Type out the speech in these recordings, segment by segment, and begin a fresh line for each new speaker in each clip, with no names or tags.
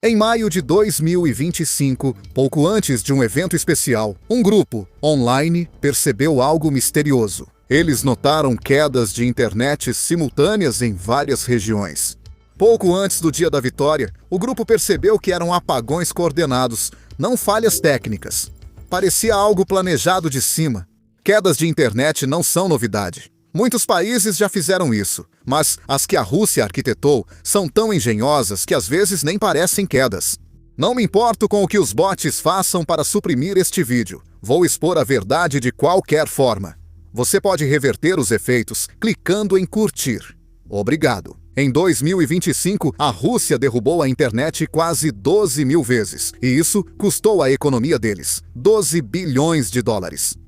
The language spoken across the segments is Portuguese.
Em maio de 2025, pouco antes de um evento especial, um grupo online percebeu algo misterioso. Eles notaram quedas de internet simultâneas em várias regiões. Pouco antes do dia da vitória, o grupo percebeu que eram apagões coordenados, não falhas técnicas. Parecia algo planejado de cima. Quedas de internet não são novidade. Muitos países já fizeram isso, mas as que a Rússia arquitetou são tão engenhosas que às vezes nem parecem quedas. Não me importo com o que os bots façam para suprimir este vídeo. Vou expor a verdade de qualquer forma. Você pode reverter os efeitos clicando em curtir. Obrigado. Em 2025, a Rússia derrubou a internet quase 12 mil vezes, e isso custou à economia deles 12 bilhões de dólares.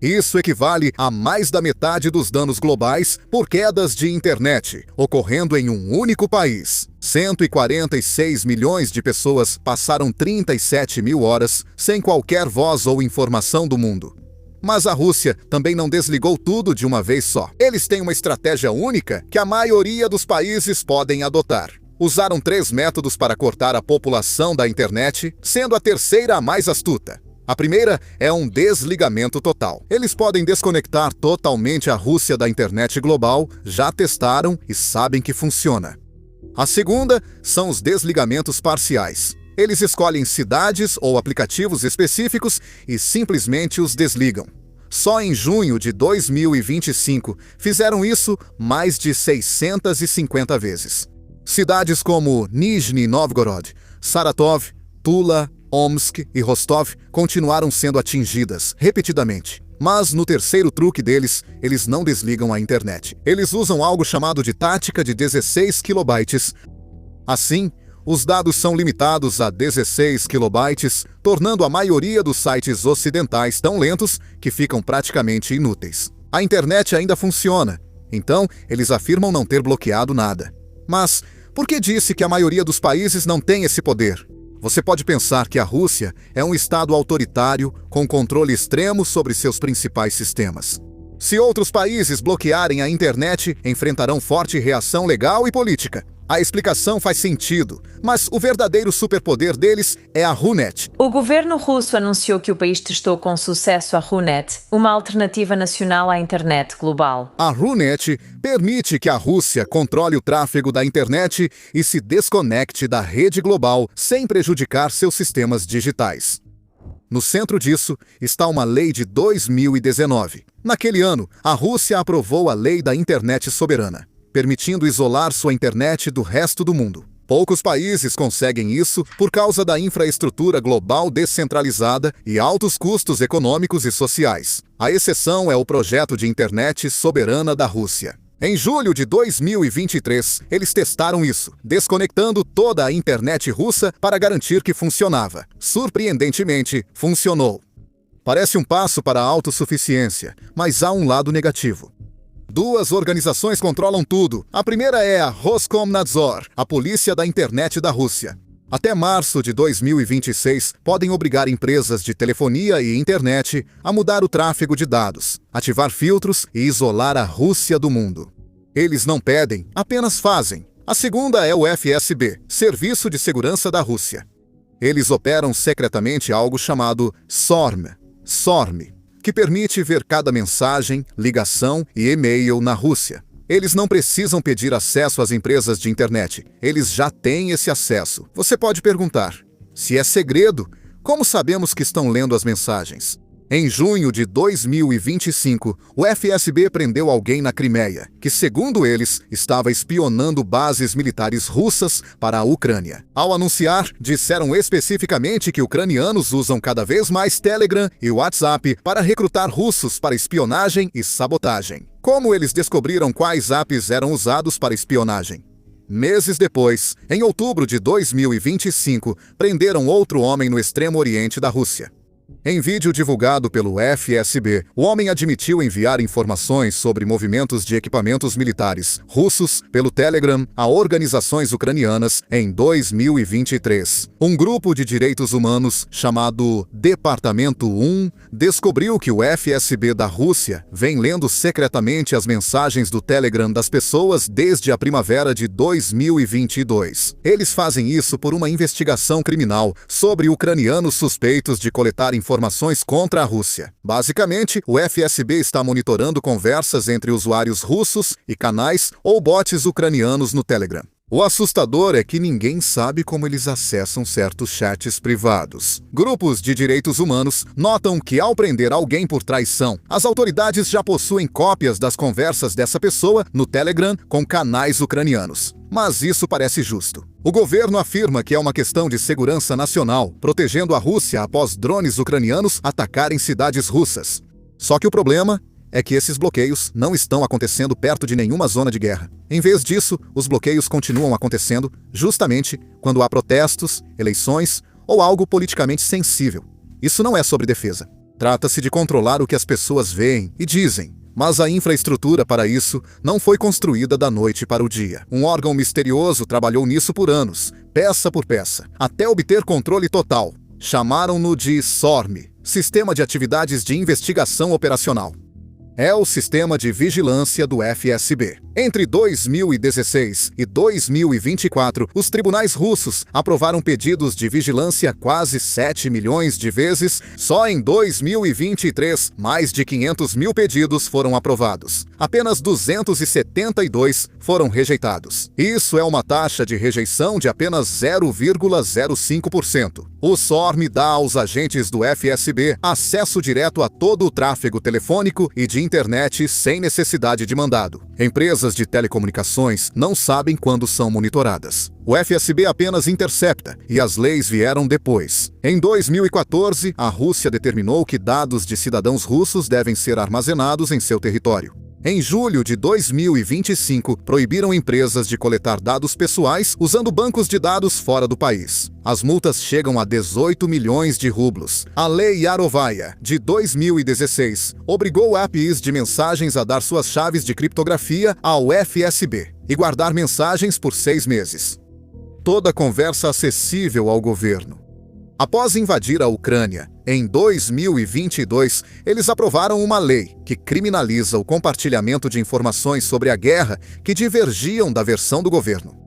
Isso equivale a mais da metade dos danos globais por quedas de internet, ocorrendo em um único país. 146 milhões de pessoas passaram 37 mil horas sem qualquer voz ou informação do mundo. Mas a Rússia também não desligou tudo de uma vez só. Eles têm uma estratégia única que a maioria dos países podem adotar. Usaram 3 métodos para cortar a população da internet, sendo a terceira a mais astuta. A primeira é um desligamento total. Eles podem desconectar totalmente a Rússia da internet global, já testaram e sabem que funciona. A segunda são os desligamentos parciais. Eles escolhem cidades ou aplicativos específicos e simplesmente os desligam. Só em junho de 2025 fizeram isso mais de 650 vezes. Cidades como Nizhny Novgorod, Saratov, Tula, Omsk e Rostov continuaram sendo atingidas repetidamente. Mas no terceiro truque deles, eles não desligam a internet. Eles usam algo chamado de tática de 16 kilobytes. Assim, os dados são limitados a 16 kilobytes, tornando a maioria dos sites ocidentais tão lentos que ficam praticamente inúteis. A internet ainda funciona, então eles afirmam não ter bloqueado nada. Mas por que disse que a maioria dos países não tem esse poder? Você pode pensar que a Rússia é um estado autoritário com controle extremo sobre seus principais sistemas. Se outros países bloquearem a internet, enfrentarão forte reação legal e política. A explicação faz sentido, mas o verdadeiro superpoder deles é a RUNET.
O governo russo anunciou que o país testou com sucesso a RUNET, uma alternativa nacional à internet global.
A RUNET permite que a Rússia controle o tráfego da internet e se desconecte da rede global sem prejudicar seus sistemas digitais. No centro disso está uma lei de 2019. Naquele ano, a Rússia aprovou a Lei da Internet Soberana, permitindo isolar sua internet do resto do mundo. Poucos países conseguem isso por causa da infraestrutura global descentralizada e altos custos econômicos e sociais. A exceção é o projeto de internet soberana da Rússia. Em julho de 2023, eles testaram isso, desconectando toda a internet russa para garantir que funcionava. Surpreendentemente, funcionou. Parece um passo para a autossuficiência, mas há um lado negativo. 2 organizações controlam tudo. A primeira é a Roskomnadzor, a polícia da internet da Rússia. Até março de 2026, podem obrigar empresas de telefonia e internet a mudar o tráfego de dados, ativar filtros e isolar a Rússia do mundo. Eles não pedem, apenas fazem. A segunda é o FSB, Serviço de Segurança da Rússia. Eles operam secretamente algo chamado SORM, que permite ver cada mensagem, ligação e e-mail na Rússia. Eles não precisam pedir acesso às empresas de internet. Eles já têm esse acesso. Você pode perguntar, se é segredo, como sabemos que estão lendo as mensagens? Em junho de 2025, o FSB prendeu alguém na Crimeia, que, segundo eles, estava espionando bases militares russas para a Ucrânia. Ao anunciar, disseram especificamente que ucranianos usam cada vez mais Telegram e WhatsApp para recrutar russos para espionagem e sabotagem. Como eles descobriram quais apps eram usados para espionagem? Meses depois, em outubro de 2025, prenderam outro homem no extremo oriente da Rússia. Em vídeo divulgado pelo FSB, o homem admitiu enviar informações sobre movimentos de equipamentos militares russos pelo Telegram a organizações ucranianas em 2023. Um grupo de direitos humanos chamado Departamento 1 descobriu que o FSB da Rússia vem lendo secretamente as mensagens do Telegram das pessoas desde a primavera de 2022. Eles fazem isso por uma investigação criminal sobre ucranianos suspeitos de coletar informações contra a Rússia. Basicamente, o FSB está monitorando conversas entre usuários russos e canais ou bots ucranianos no Telegram. O assustador é que ninguém sabe como eles acessam certos chats privados. Grupos de direitos humanos notam que, ao prender alguém por traição, as autoridades já possuem cópias das conversas dessa pessoa no Telegram com canais ucranianos. Mas isso parece justo. O governo afirma que é uma questão de segurança nacional, protegendo a Rússia após drones ucranianos atacarem cidades russas. Só que o problema é que esses bloqueios não estão acontecendo perto de nenhuma zona de guerra. Em vez disso, os bloqueios continuam acontecendo justamente quando há protestos, eleições ou algo politicamente sensível. Isso não é sobre defesa. Trata-se de controlar o que as pessoas veem e dizem. Mas a infraestrutura para isso não foi construída da noite para o dia. Um órgão misterioso trabalhou nisso por anos, peça por peça, até obter controle total. Chamaram-no de SORM, Sistema de Atividades de Investigação Operacional. É o sistema de vigilância do FSB. Entre 2016 e 2024, os tribunais russos aprovaram pedidos de vigilância quase 7 milhões de vezes. Só em 2023, mais de 500 mil pedidos foram aprovados. Apenas 272 foram rejeitados. Isso é uma taxa de rejeição de apenas 0,05%. O SORM dá aos agentes do FSB acesso direto a todo o tráfego telefônico e de internet sem necessidade de mandado. Empresas de telecomunicações não sabem quando são monitoradas. O FSB apenas intercepta, e as leis vieram depois. Em 2014, a Rússia determinou que dados de cidadãos russos devem ser armazenados em seu território. Em julho de 2025, proibiram empresas de coletar dados pessoais usando bancos de dados fora do país. As multas chegam a 18 milhões de rublos. A Lei Yarovaya, de 2016, obrigou APIs de mensagens a dar suas chaves de criptografia ao FSB e guardar mensagens por 6 meses. Toda conversa acessível ao governo. Após invadir a Ucrânia, em 2022, eles aprovaram uma lei que criminaliza o compartilhamento de informações sobre a guerra que divergiam da versão do governo.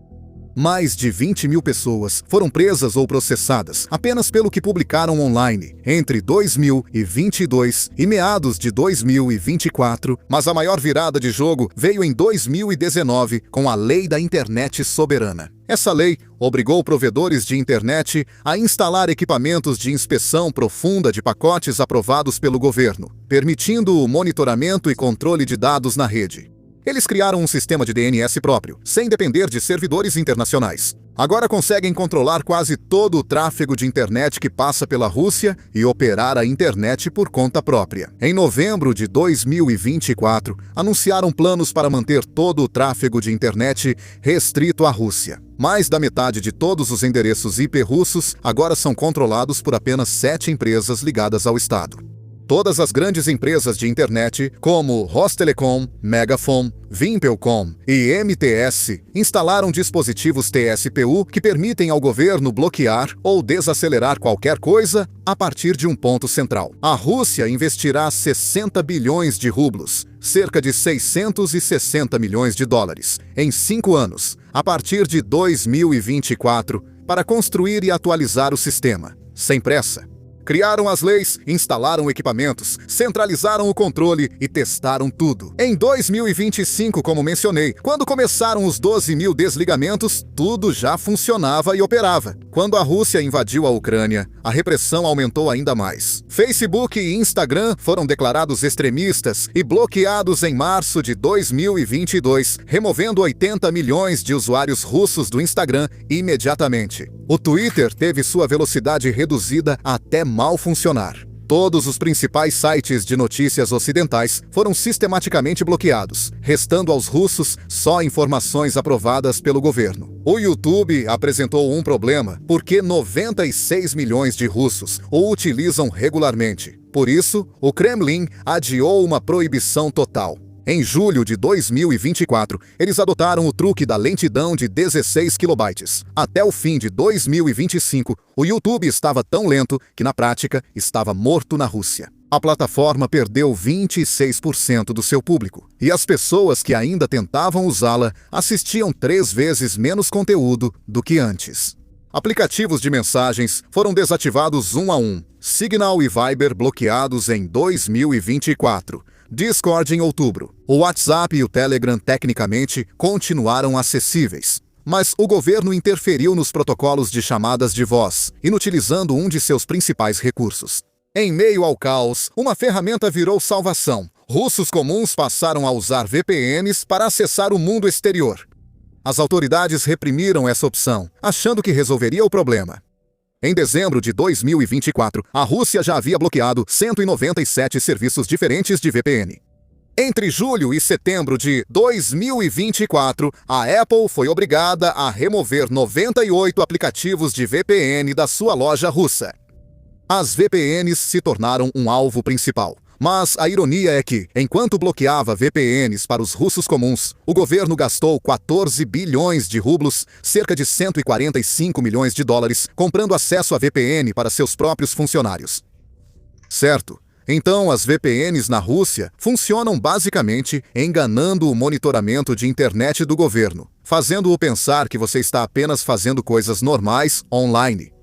Mais de 20 mil pessoas foram presas ou processadas apenas pelo que publicaram online entre 2022 e meados de 2024, mas a maior virada de jogo veio em 2019 com a Lei da Internet Soberana. Essa lei obrigou provedores de internet a instalar equipamentos de inspeção profunda de pacotes aprovados pelo governo, permitindo o monitoramento e controle de dados na rede. Eles criaram um sistema de DNS próprio, sem depender de servidores internacionais. Agora conseguem controlar quase todo o tráfego de internet que passa pela Rússia e operar a internet por conta própria. Em novembro de 2024, anunciaram planos para manter todo o tráfego de internet restrito à Rússia. Mais da metade de todos os endereços IP russos agora são controlados por apenas 7 empresas ligadas ao Estado. Todas as grandes empresas de internet, como Rostelecom, Megafon, Vimpelcom e MTS, instalaram dispositivos TSPU que permitem ao governo bloquear ou desacelerar qualquer coisa a partir de um ponto central. A Rússia investirá 60 bilhões de rublos, cerca de 660 milhões de dólares, em 5 anos, a partir de 2024, para construir e atualizar o sistema, sem pressa. Criaram as leis, instalaram equipamentos, centralizaram o controle e testaram tudo. Em 2025, como mencionei, quando começaram os 12 mil desligamentos, tudo já funcionava e operava. Quando a Rússia invadiu a Ucrânia, a repressão aumentou ainda mais. Facebook e Instagram foram declarados extremistas e bloqueados em março de 2022, removendo 80 milhões de usuários russos do Instagram imediatamente. O Twitter teve sua velocidade reduzida até mal funcionar. Todos os principais sites de notícias ocidentais foram sistematicamente bloqueados, restando aos russos só informações aprovadas pelo governo. O YouTube apresentou um problema porque 96 milhões de russos o utilizam regularmente. Por isso, o Kremlin adiou uma proibição total. Em julho de 2024, eles adotaram o truque da lentidão de 16 kilobytes. Até o fim de 2025, o YouTube estava tão lento que, na prática, estava morto na Rússia. A plataforma perdeu 26% do seu público, e as pessoas que ainda tentavam usá-la assistiam 3 vezes menos conteúdo do que antes. Aplicativos de mensagens foram desativados um a um, Signal e Viber bloqueados em 2024. Discord em outubro. O WhatsApp e o Telegram tecnicamente continuaram acessíveis, mas o governo interferiu nos protocolos de chamadas de voz, inutilizando um de seus principais recursos. Em meio ao caos, uma ferramenta virou salvação. Russos comuns passaram a usar VPNs para acessar o mundo exterior. As autoridades reprimiram essa opção, achando que resolveria o problema. Em dezembro de 2024, a Rússia já havia bloqueado 197 serviços diferentes de VPN. Entre julho e setembro de 2024, a Apple foi obrigada a remover 98 aplicativos de VPN da sua loja russa. As VPNs se tornaram um alvo principal. Mas a ironia é que, enquanto bloqueava VPNs para os russos comuns, o governo gastou 14 bilhões de rublos, cerca de 145 milhões de dólares, comprando acesso a VPN para seus próprios funcionários. Certo? Então, as VPNs na Rússia funcionam basicamente enganando o monitoramento de internet do governo, fazendo-o pensar que você está apenas fazendo coisas normais online.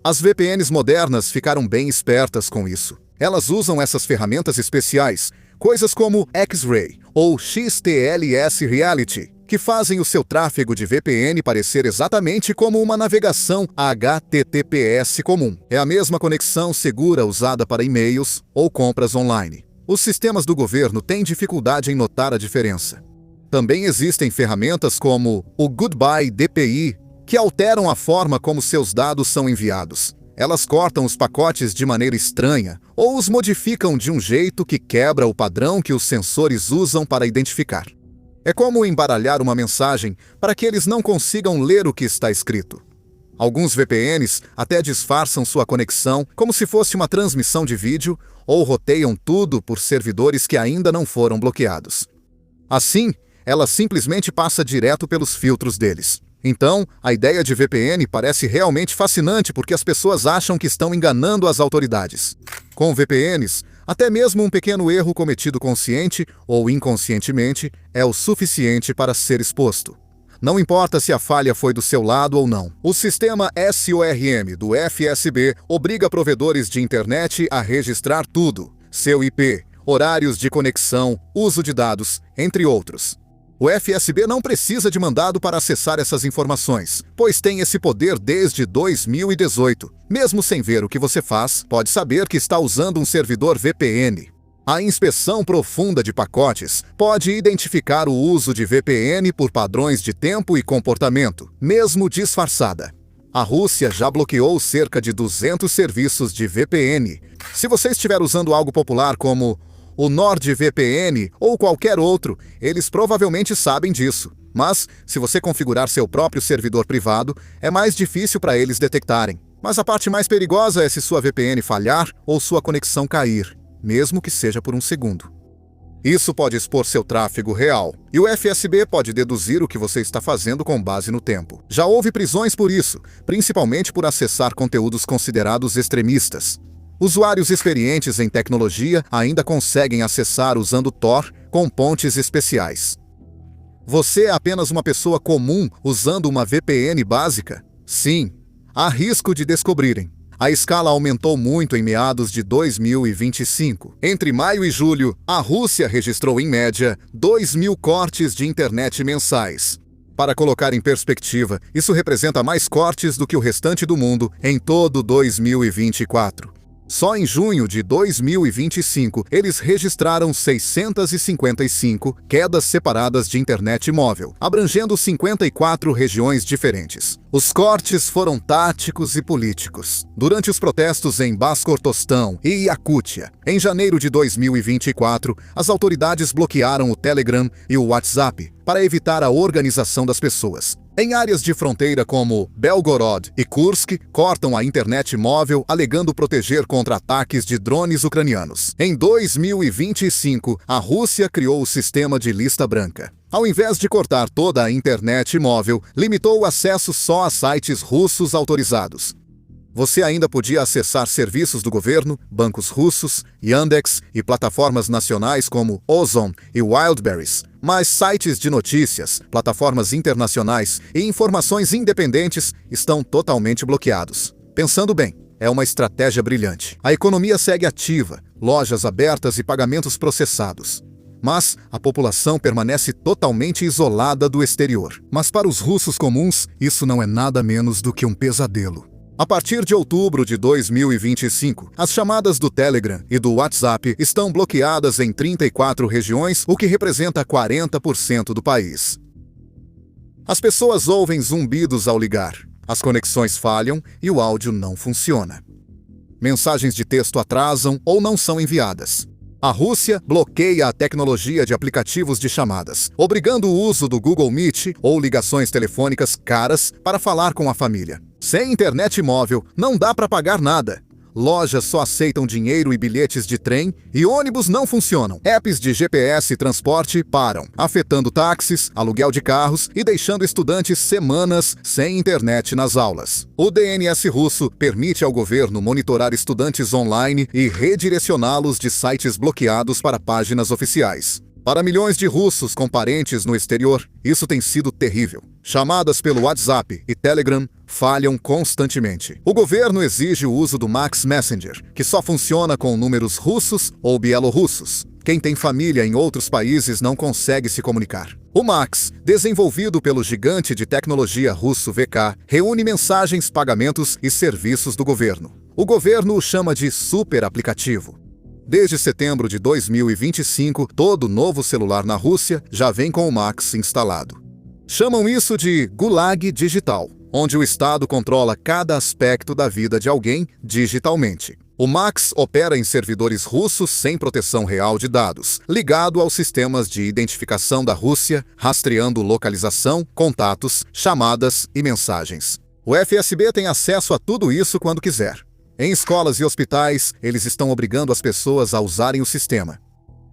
As VPNs modernas ficaram bem espertas com isso. Elas usam essas ferramentas especiais, coisas como X-Ray ou XTLS Reality, que fazem o seu tráfego de VPN parecer exatamente como uma navegação HTTPS comum. É a mesma conexão segura usada para e-mails ou compras online. Os sistemas do governo têm dificuldade em notar a diferença. Também existem ferramentas como o Goodbye DPI, que alteram a forma como seus dados são enviados. Elas cortam os pacotes de maneira estranha ou os modificam de um jeito que quebra o padrão que os sensores usam para identificar. É como embaralhar uma mensagem para que eles não consigam ler o que está escrito. Alguns VPNs até disfarçam sua conexão como se fosse uma transmissão de vídeo ou roteiam tudo por servidores que ainda não foram bloqueados. Assim, ela simplesmente passa direto pelos filtros deles. Então, a ideia de VPN parece realmente fascinante porque as pessoas acham que estão enganando as autoridades. Com VPNs, até mesmo um pequeno erro cometido consciente ou inconscientemente é o suficiente para ser exposto. Não importa se a falha foi do seu lado ou não. O sistema SORM do FSB obriga provedores de internet a registrar tudo: seu IP, horários de conexão, uso de dados, entre outros. O FSB não precisa de mandado para acessar essas informações, pois tem esse poder desde 2018. Mesmo sem ver o que você faz, pode saber que está usando um servidor VPN. A inspeção profunda de pacotes pode identificar o uso de VPN por padrões de tempo e comportamento, mesmo disfarçada. A Rússia já bloqueou cerca de 200 serviços de VPN. Se você estiver usando algo popular como o NordVPN ou qualquer outro, eles provavelmente sabem disso. Mas, se você configurar seu próprio servidor privado, é mais difícil para eles detectarem. Mas a parte mais perigosa é se sua VPN falhar ou sua conexão cair, mesmo que seja por um segundo. Isso pode expor seu tráfego real, e o FSB pode deduzir o que você está fazendo com base no tempo. Já houve prisões por isso, principalmente por acessar conteúdos considerados extremistas. Usuários experientes em tecnologia ainda conseguem acessar usando Tor com pontes especiais. Você é apenas uma pessoa comum usando uma VPN básica? Sim, há risco de descobrirem. A escala aumentou muito em meados de 2025. Entre maio e julho, a Rússia registrou em média 2.000 cortes de internet mensais. Para colocar em perspectiva, isso representa mais cortes do que o restante do mundo em todo 2024. Só em junho de 2025, eles registraram 655 quedas separadas de internet móvel, abrangendo 54 regiões diferentes. Os cortes foram táticos e políticos. Durante os protestos em Bascortostão e Iacútia, em janeiro de 2024, as autoridades bloquearam o Telegram e o WhatsApp para evitar a organização das pessoas. Em áreas de fronteira como Belgorod e Kursk, cortam a internet móvel alegando proteger contra ataques de drones ucranianos. Em 2025, a Rússia criou o sistema de lista branca. Ao invés de cortar toda a internet móvel, limitou o acesso só a sites russos autorizados. Você ainda podia acessar serviços do governo, bancos russos, Yandex e plataformas nacionais como Ozon e Wildberries, mas sites de notícias, plataformas internacionais e informações independentes estão totalmente bloqueados. Pensando bem, é uma estratégia brilhante. A economia segue ativa, lojas abertas e pagamentos processados. Mas a população permanece totalmente isolada do exterior. Mas para os russos comuns, isso não é nada menos do que um pesadelo. A partir de outubro de 2025, as chamadas do Telegram e do WhatsApp estão bloqueadas em 34 regiões, o que representa 40% do país. As pessoas ouvem zumbidos ao ligar, as conexões falham e o áudio não funciona. Mensagens de texto atrasam ou não são enviadas. A Rússia bloqueia a tecnologia de aplicativos de chamadas, obrigando o uso do Google Meet ou ligações telefônicas caras para falar com a família. Sem internet móvel, não dá para pagar nada. Lojas só aceitam dinheiro e bilhetes de trem e ônibus não funcionam. Apps de GPS e transporte param, afetando táxis, aluguel de carros e deixando estudantes semanas sem internet nas aulas. O DNS russo permite ao governo monitorar estudantes online e redirecioná-los de sites bloqueados para páginas oficiais. Para milhões de russos com parentes no exterior, isso tem sido terrível. Chamadas pelo WhatsApp e Telegram falham constantemente. O governo exige o uso do Max Messenger, que só funciona com números russos ou bielorrussos. Quem tem família em outros países não consegue se comunicar. O Max, desenvolvido pelo gigante de tecnologia russo VK, reúne mensagens, pagamentos e serviços do governo. O governo o chama de super aplicativo. Desde setembro de 2025, todo novo celular na Rússia já vem com o Max instalado. Chamam isso de Gulag Digital, onde o Estado controla cada aspecto da vida de alguém digitalmente. O Max opera em servidores russos sem proteção real de dados, ligado aos sistemas de identificação da Rússia, rastreando localização, contatos, chamadas e mensagens. O FSB tem acesso a tudo isso quando quiser. Em escolas e hospitais, eles estão obrigando as pessoas a usarem o sistema.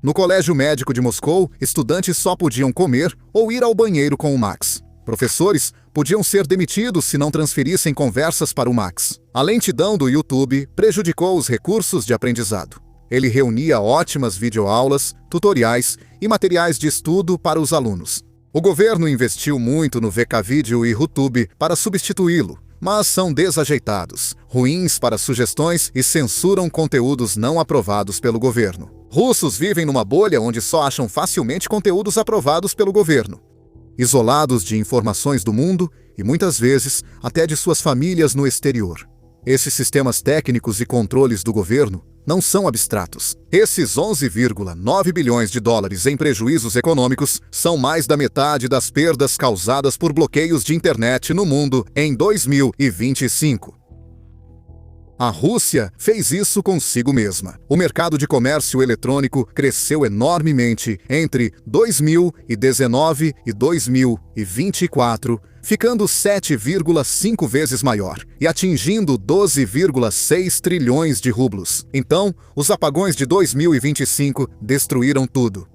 No Colégio Médico de Moscou, estudantes só podiam comer ou ir ao banheiro com o Max. Professores podiam ser demitidos se não transferissem conversas para o Max. A lentidão do YouTube prejudicou os recursos de aprendizado. Ele reunia ótimas videoaulas, tutoriais e materiais de estudo para os alunos. O governo investiu muito no VK Video e YouTube para substituí-lo, mas são desajeitados, ruins para sugestões e censuram conteúdos não aprovados pelo governo. Russos vivem numa bolha onde só acham facilmente conteúdos aprovados pelo governo, isolados de informações do mundo e, muitas vezes, até de suas famílias no exterior. Esses sistemas técnicos e controles do governo não são abstratos. Esses 11,9 bilhões de dólares em prejuízos econômicos são mais da metade das perdas causadas por bloqueios de internet no mundo em 2025. A Rússia fez isso consigo mesma. O mercado de comércio eletrônico cresceu enormemente entre 2019 e 2024, ficando 7,5 vezes maior e atingindo 12,6 trilhões de rublos. Então, os apagões de 2025 destruíram tudo.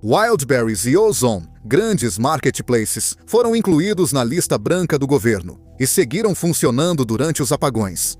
Wildberries e Ozon, grandes marketplaces, foram incluídos na lista branca do governo e seguiram funcionando durante os apagões.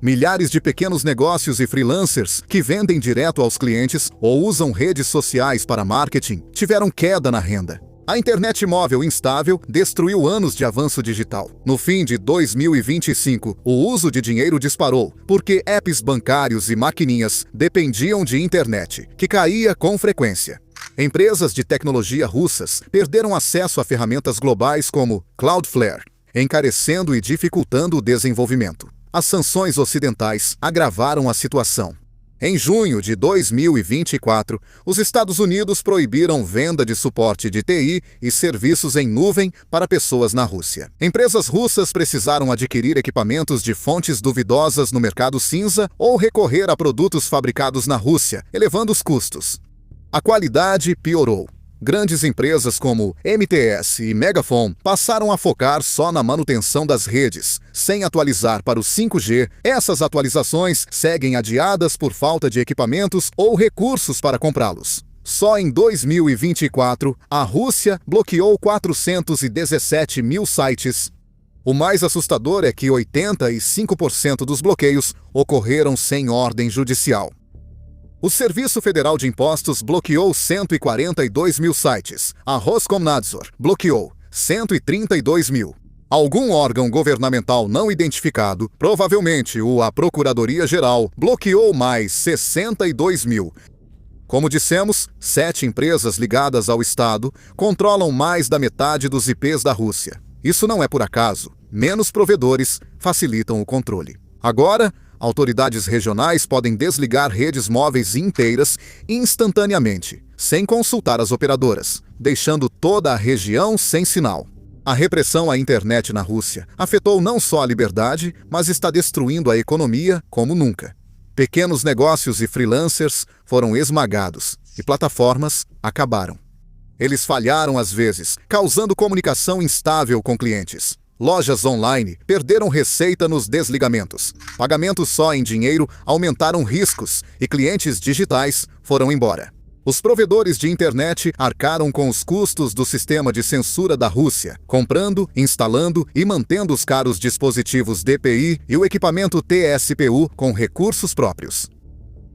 Milhares de pequenos negócios e freelancers que vendem direto aos clientes ou usam redes sociais para marketing tiveram queda na renda. A internet móvel instável destruiu anos de avanço digital. No fim de 2025, o uso de dinheiro disparou, porque apps bancários e maquininhas dependiam de internet, que caía com frequência. Empresas de tecnologia russas perderam acesso a ferramentas globais como Cloudflare, encarecendo e dificultando o desenvolvimento. As sanções ocidentais agravaram a situação. Em junho de 2024, os Estados Unidos proibiram venda de suporte de TI e serviços em nuvem para pessoas na Rússia. Empresas russas precisaram adquirir equipamentos de fontes duvidosas no mercado cinza ou recorrer a produtos fabricados na Rússia, elevando os custos. A qualidade piorou. Grandes empresas como MTS e Megafon passaram a focar só na manutenção das redes, sem atualizar para o 5G. Essas atualizações seguem adiadas por falta de equipamentos ou recursos para comprá-los. Só em 2024, a Rússia bloqueou 417 mil sites. O mais assustador é que 85% dos bloqueios ocorreram sem ordem judicial. O Serviço Federal de Impostos bloqueou 142 mil sites. A Roskomnadzor bloqueou 132 mil. Algum órgão governamental não identificado, provavelmente a Procuradoria-Geral, bloqueou mais 62 mil. Como dissemos, 7 empresas ligadas ao Estado controlam mais da metade dos IPs da Rússia. Isso não é por acaso. Menos provedores facilitam o controle. Agora, autoridades regionais podem desligar redes móveis inteiras instantaneamente, sem consultar as operadoras, deixando toda a região sem sinal. A repressão à internet na Rússia afetou não só a liberdade, mas está destruindo a economia como nunca. Pequenos negócios e freelancers foram esmagados e plataformas acabaram. Eles falharam às vezes, causando comunicação instável com clientes. Lojas online perderam receita nos desligamentos. Pagamentos só em dinheiro aumentaram riscos e clientes digitais foram embora. Os provedores de internet arcaram com os custos do sistema de censura da Rússia, comprando, instalando e mantendo os caros dispositivos DPI e o equipamento TSPU com recursos próprios.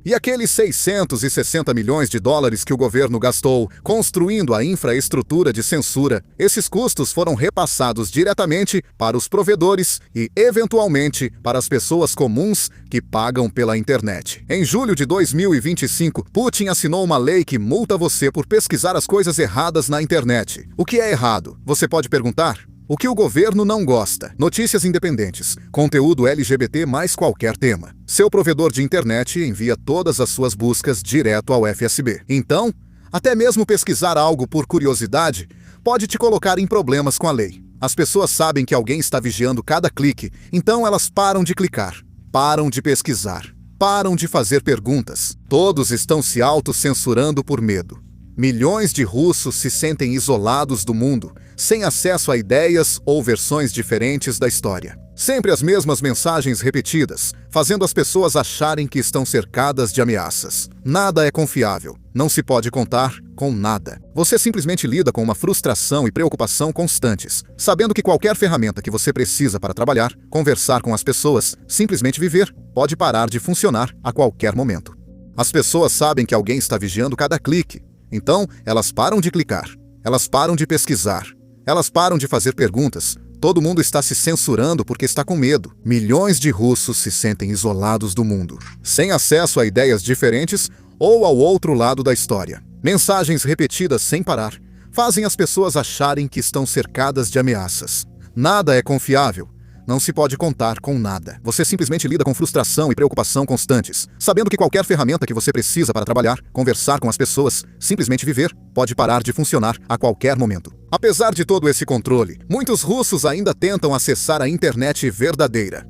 E aqueles 660 milhões de dólares que o governo gastou construindo a infraestrutura de censura, esses custos foram repassados diretamente para os provedores e, eventualmente, para as pessoas comuns que pagam pela internet. Em julho de 2025, Putin assinou uma lei que multa você por pesquisar as coisas erradas na internet. O que é errado? Você pode perguntar? O que o governo não gosta? Notícias independentes, conteúdo LGBT mais qualquer tema. Seu provedor de internet envia todas as suas buscas direto ao FSB. Então, até mesmo pesquisar algo por curiosidade pode te colocar em problemas com a lei. As pessoas sabem que alguém está vigiando cada clique, então elas param de clicar, param de pesquisar, param de fazer perguntas. Todos estão se autocensurando por medo. Milhões de russos se sentem isolados do mundo, sem acesso a ideias ou versões diferentes da história. Sempre as mesmas mensagens repetidas, fazendo as pessoas acharem que estão cercadas de ameaças. Nada é confiável, não se pode contar com nada. Você simplesmente lida com uma frustração e preocupação constantes, sabendo que qualquer ferramenta que você precisa para trabalhar, conversar com as pessoas, simplesmente viver, pode parar de funcionar a qualquer momento. As pessoas sabem que alguém está vigiando cada clique. Então, elas param de clicar, elas param de pesquisar, elas param de fazer perguntas. Todo mundo está se censurando porque está com medo. Milhões de russos se sentem isolados do mundo, sem acesso a ideias diferentes ou ao outro lado da história. Mensagens repetidas sem parar fazem as pessoas acharem que estão cercadas de ameaças. Nada é confiável. Não se pode contar com nada. Você simplesmente lida com frustração e preocupação constantes, sabendo que qualquer ferramenta que você precisa para trabalhar, conversar com as pessoas, simplesmente viver, pode parar de funcionar a qualquer momento. Apesar de todo esse controle, muitos russos ainda tentam acessar a internet verdadeira.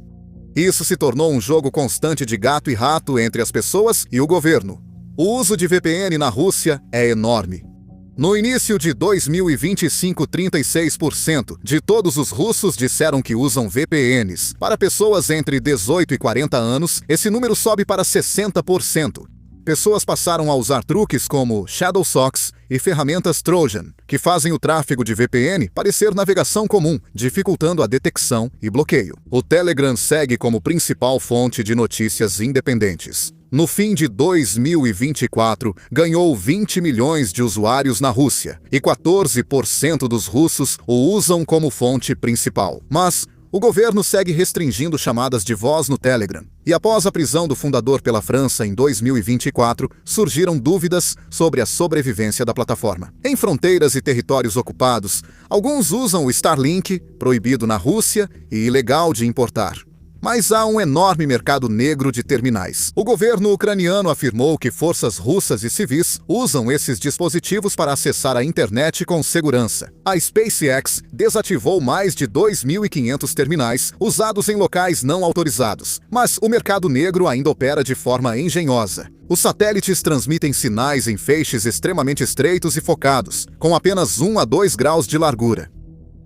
Isso se tornou um jogo constante de gato e rato entre as pessoas e o governo. O uso de VPN na Rússia é enorme. No início de 2025, 36% de todos os russos disseram que usam VPNs. Para pessoas entre 18 e 40 anos, esse número sobe para 60%. Pessoas passaram a usar truques como Shadow Socks e ferramentas Trojan, que fazem o tráfego de VPN parecer navegação comum, dificultando a detecção e bloqueio. O Telegram segue como principal fonte de notícias independentes. No fim de 2024, ganhou 20 milhões de usuários na Rússia, e 14% dos russos o usam como fonte principal. Mas o governo segue restringindo chamadas de voz no Telegram. E após a prisão do fundador pela França em 2024, surgiram dúvidas sobre a sobrevivência da plataforma. Em fronteiras e territórios ocupados, alguns usam o Starlink, proibido na Rússia e ilegal de importar. Mas há um enorme mercado negro de terminais. O governo ucraniano afirmou que forças russas e civis usam esses dispositivos para acessar a internet com segurança. A SpaceX desativou mais de 2.500 terminais usados em locais não autorizados, mas o mercado negro ainda opera de forma engenhosa. Os satélites transmitem sinais em feixes extremamente estreitos e focados, com apenas 1 a 2 graus de largura.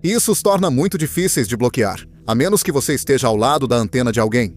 Isso os torna muito difíceis de bloquear, a menos que você esteja ao lado da antena de alguém.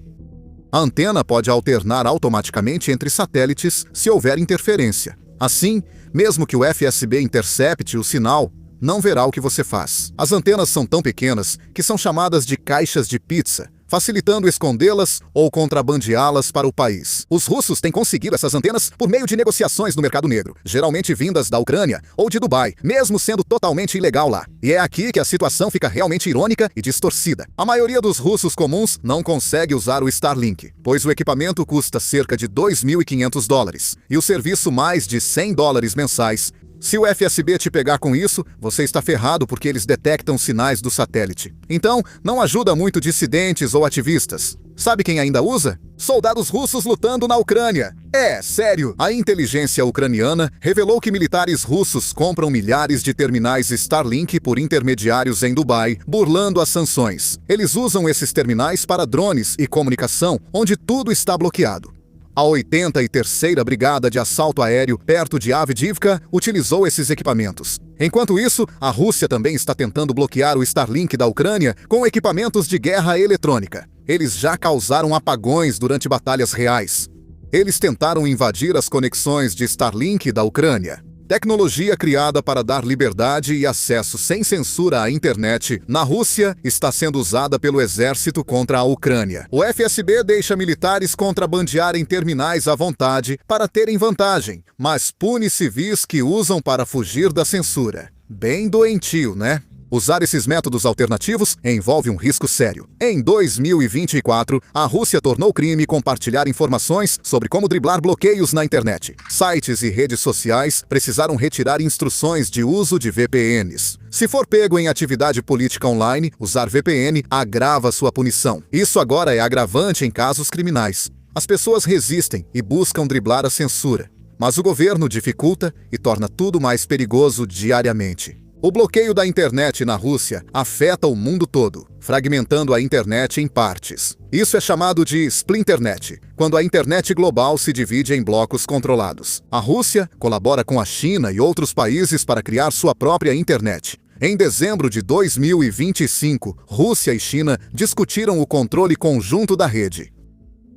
A antena pode alternar automaticamente entre satélites se houver interferência. Assim, mesmo que o FSB intercepte o sinal, não verá o que você faz. As antenas são tão pequenas que são chamadas de caixas de pizza, facilitando escondê-las ou contrabandeá-las para o país. Os russos têm conseguido essas antenas por meio de negociações no mercado negro, geralmente vindas da Ucrânia ou de Dubai, mesmo sendo totalmente ilegal lá. E é aqui que a situação fica realmente irônica e distorcida. A maioria dos russos comuns não consegue usar o Starlink, pois o equipamento custa cerca de $2.500 e o serviço mais de $100 mensais. Se o FSB te pegar com isso, você está ferrado porque eles detectam sinais do satélite. Então, não ajuda muito dissidentes ou ativistas. Sabe quem ainda usa? Soldados russos lutando na Ucrânia. É, sério. A inteligência ucraniana revelou que militares russos compram milhares de terminais Starlink por intermediários em Dubai, burlando as sanções. Eles usam esses terminais para drones e comunicação, onde tudo está bloqueado. A 83ª Brigada de Assalto Aéreo, perto de Avdiivka, utilizou esses equipamentos. Enquanto isso, a Rússia também está tentando bloquear o Starlink da Ucrânia com equipamentos de guerra eletrônica. Eles já causaram apagões durante batalhas reais. Eles tentaram invadir as conexões de Starlink da Ucrânia. Tecnologia criada para dar liberdade e acesso sem censura à internet, na Rússia, está sendo usada pelo exército contra a Ucrânia. O FSB deixa militares contrabandearem terminais à vontade para terem vantagem, mas pune civis que usam para fugir da censura. Bem doentio, né? Usar esses métodos alternativos envolve um risco sério. Em 2024, a Rússia tornou crime compartilhar informações sobre como driblar bloqueios na internet. Sites e redes sociais precisaram retirar instruções de uso de VPNs. Se for pego em atividade política online, usar VPN agrava sua punição. Isso agora é agravante em casos criminais. As pessoas resistem e buscam driblar a censura, mas o governo dificulta e torna tudo mais perigoso diariamente. O bloqueio da internet na Rússia afeta o mundo todo, fragmentando a internet em partes. Isso é chamado de splinternet, quando a internet global se divide em blocos controlados. A Rússia colabora com a China e outros países para criar sua própria internet. Em dezembro de 2025, Rússia e China discutiram o controle conjunto da rede.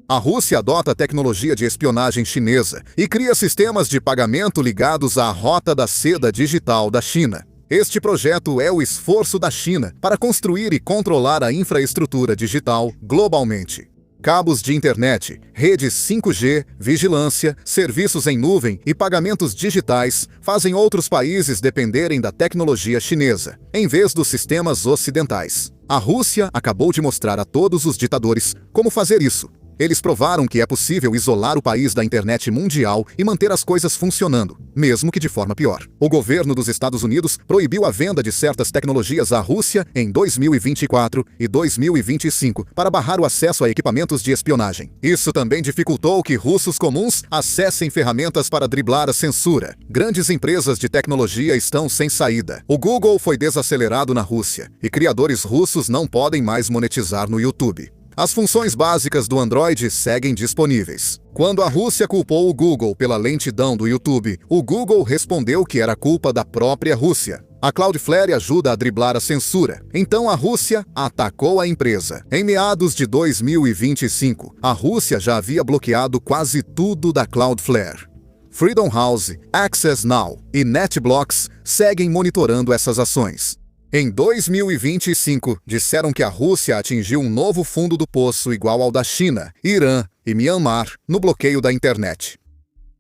A Rússia adota a tecnologia de espionagem chinesa e cria sistemas de pagamento ligados à Rota da Seda Digital da China. Este projeto é o esforço da China para construir e controlar a infraestrutura digital globalmente. Cabos de internet, redes 5G, vigilância, serviços em nuvem e pagamentos digitais fazem outros países dependerem da tecnologia chinesa, em vez dos sistemas ocidentais. A Rússia acabou de mostrar a todos os ditadores como fazer isso. Eles provaram que é possível isolar o país da internet mundial e manter as coisas funcionando, mesmo que de forma pior. O governo dos Estados Unidos proibiu a venda de certas tecnologias à Rússia em 2024 e 2025 para barrar o acesso a equipamentos de espionagem. Isso também dificultou que russos comuns acessem ferramentas para driblar a censura. Grandes empresas de tecnologia estão sem saída. O Google foi desacelerado na Rússia e criadores russos não podem mais monetizar no YouTube. As funções básicas do Android seguem disponíveis. Quando a Rússia culpou o Google pela lentidão do YouTube, o Google respondeu que era culpa da própria Rússia. A Cloudflare ajuda a driblar a censura. Então a Rússia atacou a empresa. Em meados de 2025, a Rússia já havia bloqueado quase tudo da Cloudflare. Freedom House, Access Now e NetBlocks seguem monitorando essas ações. Em 2025, disseram que a Rússia atingiu um novo fundo do poço igual ao da China, Irã e Myanmar no bloqueio da internet.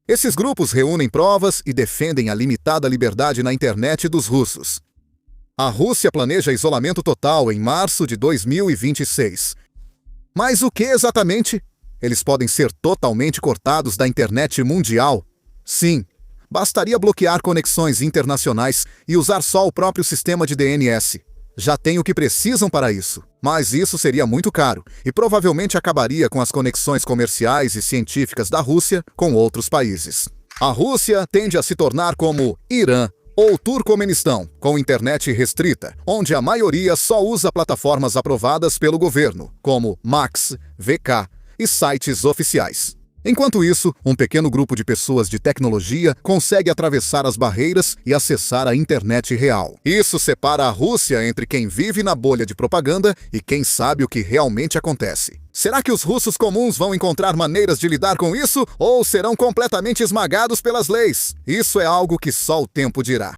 Esses grupos reúnem provas e defendem a limitada liberdade na internet dos russos. A Rússia planeja isolamento total em março de 2026. Mas o que exatamente? Eles podem ser totalmente cortados da internet mundial? Sim. Bastaria bloquear conexões internacionais e usar só o próprio sistema de DNS. já têm o que precisam para isso. Mas isso seria muito caro e provavelmente acabaria com as conexões comerciais e científicas da Rússia com outros países. A Rússia tende a se tornar como Irã ou Turcomenistão, com internet restrita, onde a maioria só usa plataformas aprovadas pelo governo, como Max, VK e sites oficiais. Enquanto isso, um pequeno grupo de pessoas de tecnologia consegue atravessar as barreiras e acessar a internet real. Isso separa a Rússia entre quem vive na bolha de propaganda e quem sabe o que realmente acontece. Será que os russos comuns vão encontrar maneiras de lidar com isso ou serão completamente esmagados pelas leis? Isso é algo que só o tempo dirá.